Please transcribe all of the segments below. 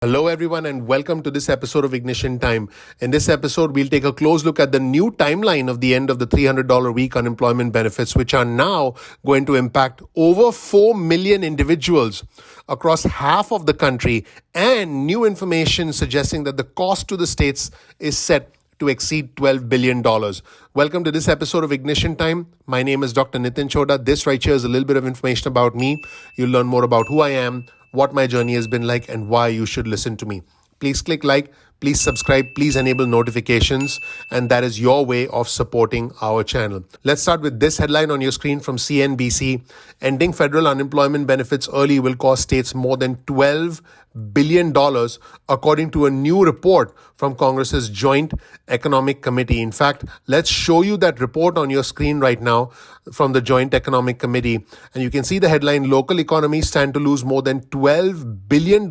Hello, everyone, and welcome to this episode of Ignition Time. In this episode, we'll take a close look at the new timeline of the end of the $300 week unemployment benefits, which are now going to impact over 4 million individuals across half of the country, and new information suggesting that the cost to the states is set to exceed $12 billion. Welcome to this episode of Ignition Time. My name is Dr. Nitin Chhoda. This right here is a little bit of information about me. You'll learn more about who I am, what my journey has been like, and why you should listen to me. Please click like, please subscribe, please enable notifications, and that is your way of supporting our channel. Let's start with this headline on your screen from CNBC. Ending federal unemployment benefits early will cost states more than $12 billion, according to a new report from Congress's Joint Economic Committee. In fact, let's show you that report on your screen right now from the Joint Economic Committee. And you can see the headline, local economies stand to lose more than $12 billion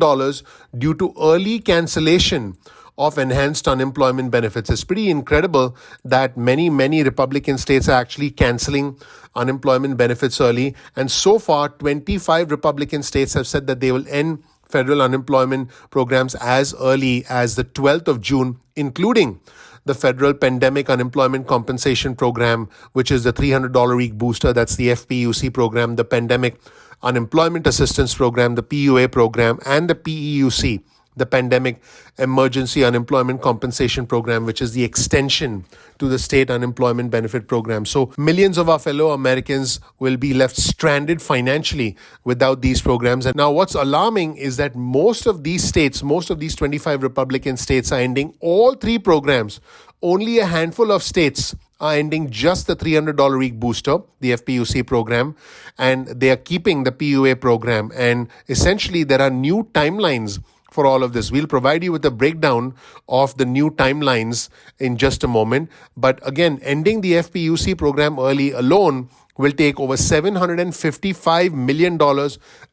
due to early cancellation of enhanced unemployment benefits. It's pretty incredible that many Republican states are actually canceling unemployment benefits early. And so far, 25 Republican states have said that they will end federal unemployment programs as early as the 12th of June, including the Federal Pandemic Unemployment Compensation Program, which is the $300 week booster. That's the FPUC program, the Pandemic Unemployment Assistance Program, the PUA program, and the PEUC, the Pandemic Emergency Unemployment Compensation Program, which is the extension to the state unemployment benefit program. So millions of our fellow Americans will be left stranded financially without these programs. And now what's alarming is that most of these states, most of these 25 Republican states are ending all three programs. Only a handful of states are ending just the $300 week booster, the FPUC program, and they are keeping the PUA program. And essentially there are new timelines for all of this. We'll provide you with a breakdown of the new timelines in just a moment. But again, ending the FPUC program early alone will take over $755 million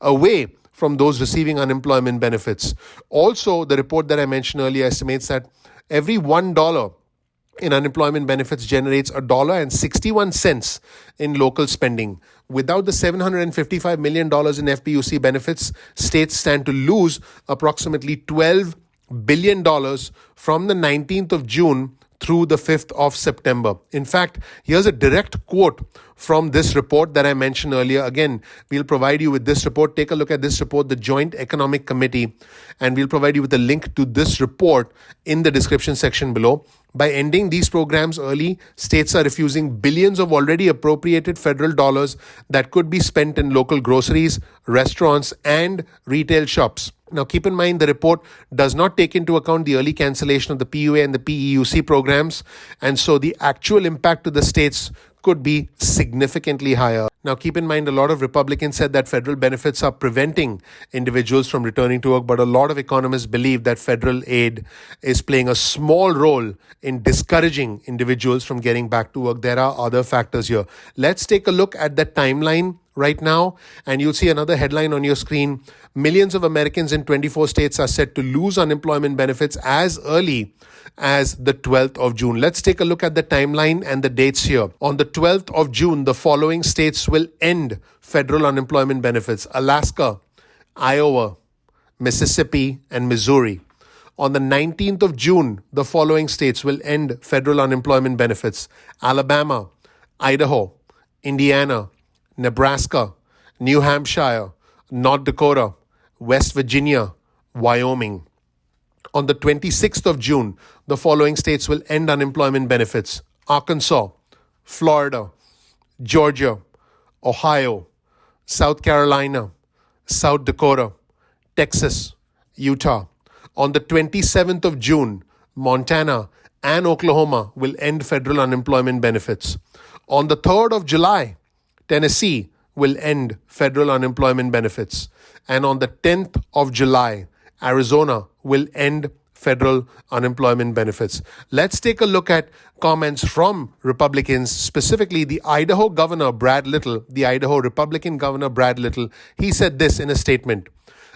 away from those receiving unemployment benefits. Also, the report that I mentioned earlier estimates that every $1 in unemployment benefits generates $1.61 in local spending. Without the $755 million in FPUC benefits, states stand to lose approximately $12 billion from the 19th of June through the 5th of September. In fact, here's a direct quote from this report that I mentioned earlier. Again, we'll provide you with this report. Take a look at this report, the Joint Economic Committee, and we'll provide you with a link to this report in the description section below. By ending these programs early, states are refusing billions of already appropriated federal dollars that could be spent in local groceries, restaurants, and retail shops. Now, keep in mind, the report does not take into account the early cancellation of the PUA and the PEUC programs, and so the actual impact to the states could be significantly higher. Now, keep in mind, a lot of Republicans said that federal benefits are preventing individuals from returning to work, but a lot of economists believe that federal aid is playing a small role in discouraging individuals from getting back to work. There are other factors here. Let's take a look at the timeline right now, and you'll see another headline on your screen. Millions of Americans in 24 states are set to lose unemployment benefits as early as the 12th of June. Let's take a look at the timeline and the dates here. On the 12th of June, the following states will end federal unemployment benefits: Alaska, Iowa, Mississippi, and Missouri. On the 19th of June, the following states will end federal unemployment benefits: Alabama, Idaho, Indiana, Nebraska, New Hampshire, North Dakota, West Virginia, Wyoming. On the 26th of June, the following states will end unemployment benefits: Arkansas, Florida, Georgia, Ohio, South Carolina, South Dakota, Texas, Utah. On the 27th of June, Montana and Oklahoma will end federal unemployment benefits. On the 3rd of July, Tennessee will end federal unemployment benefits. And on the 10th of July, Arizona will end federal unemployment benefits. Let's take a look at comments from Republicans, specifically the Idaho Governor Brad Little, the Idaho Republican Governor Brad Little. He said this in a statement: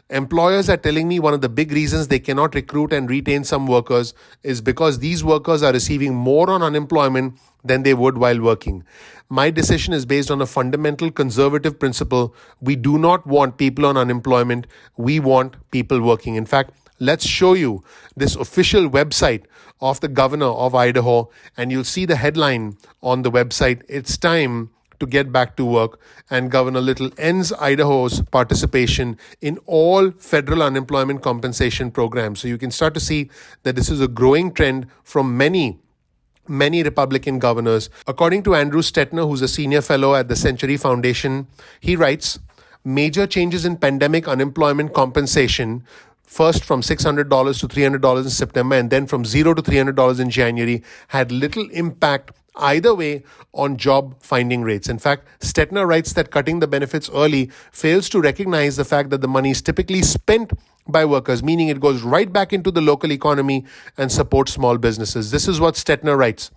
employers are telling me one of the big reasons they cannot recruit and retain some workers is because these workers are receiving more on unemployment than they would while working. My decision is based on a fundamental conservative principle. We do not want people on unemployment. We want people working. In fact, let's show you this official website of the governor of Idaho, and you'll see the headline on the website. It's time to get back to work, and Governor Little ends Idaho's participation in all federal unemployment compensation programs. So you can start to see that this is a growing trend from many Republican governors. According to Andrew Stetner, who's a senior fellow at the Century Foundation, he writes, major changes in pandemic unemployment compensation, first from $600 to $300 in September and then from $0 to $300 in January, had little impact either way on job finding rates. In fact, Stetner writes that cutting the benefits early fails to recognize the fact that the money is typically spent by workers, meaning it goes right back into the local economy and supports small businesses. This is what Stetner writes.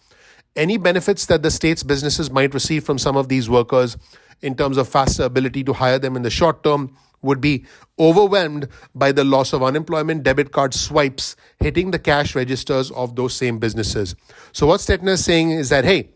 Any benefits that the state's businesses might receive from some of these workers in terms of faster ability to hire them in the short term would be overwhelmed by the loss of unemployment debit card swipes hitting the cash registers of those same businesses. So what Stetner is saying is that, hey,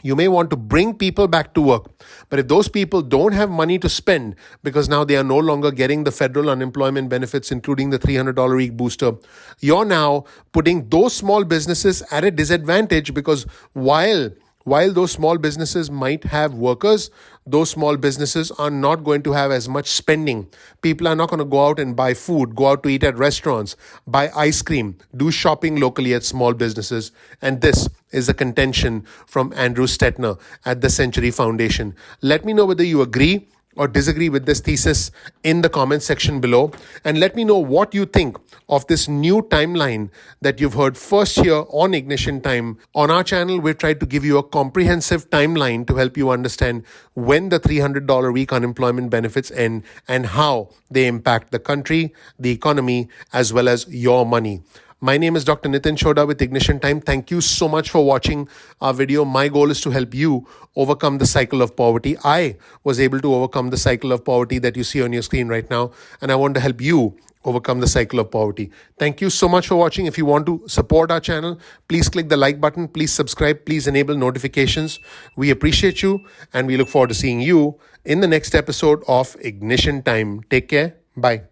you may want to bring people back to work, but if those people don't have money to spend because now they are no longer getting the federal unemployment benefits, including the $300 a week booster, you're now putting those small businesses at a disadvantage, because while those small businesses might have workers, those small businesses are not going to have as much spending. People are not going to go out and buy food, go out to eat at restaurants, buy ice cream, do shopping locally at small businesses. And this is a contention from Andrew Stetner at the Century Foundation. Let me know whether you agree or disagree with this thesis in the comment section below, and let me know what you think of this new timeline that you've heard first here on Ignition Time. On our channel, we've tried to give you a comprehensive timeline to help you understand when the $300 a week unemployment benefits end and how they impact the country, the economy, as well as your money. My name is Dr. Nitin Chhoda with Ignition Time. Thank you so much for watching our video. My goal is to help you overcome the cycle of poverty. I was able to overcome the cycle of poverty that you see on your screen right now, and I want to help you overcome the cycle of poverty. Thank you so much for watching. If you want to support our channel, please click the like button, please subscribe, please enable notifications. We appreciate you, and we look forward to seeing you in the next episode of Ignition Time. Take care. Bye.